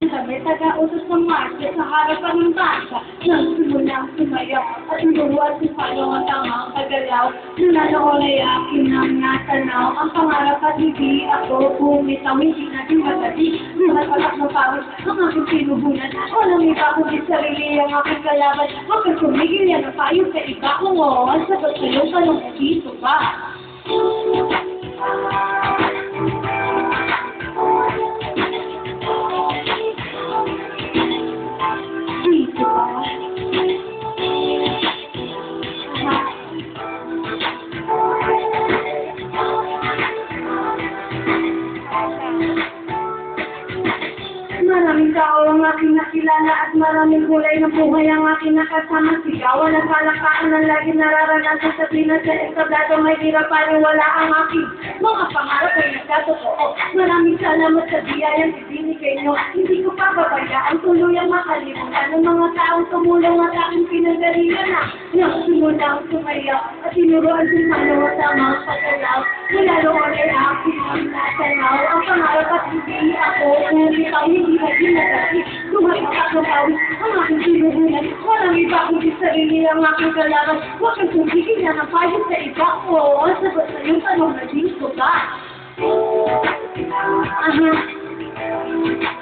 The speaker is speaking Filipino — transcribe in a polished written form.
Kami taga-utos ng marcha sa harapan ng bansa nang simulang sumayaw at luwad kung paano ang tamang kagalaw. Nananoon ay akin ang natanaw ang pangarap at hindi ako bumitaw. Hindi natin madali, lumatalak ng pawis ang aking pinuhunan. Walang iba kundi sarili ang aking kalaban. Huwag kang tumigil yan ang payo sa iba kung oo ang sagot sa'yo tanong mo dito ba? Maraming tao ang aking nakilala at maraming kulay ng buhay ang aking nakasama. Sigawan at palakpakan ng lagi nararanasan sa pinas sa establado. May hirap parang-wala ang aking mga pangarap ay nagkatotoo. Maraming salamat sa biyayang ibinigay nyo. Hindi ko pa babayaan tuluyang makalimutan ng mga taong tumulong at aking pinagdalian na nagsimulang sumayaw at tinuruan kung paano ang tamang pagkalaw. Mula roon ay aking ang natanaw ang pangarap at hindi ako umitaw. Hindi naging nagasip. Lumatak ng pawis ang aking sinuhunan. Walang iba kundi sarili ang aking kalaban. Huwag kang tumigil na ng payo sa iba. Oo, sagot na yung tanong na dito ba? Aha.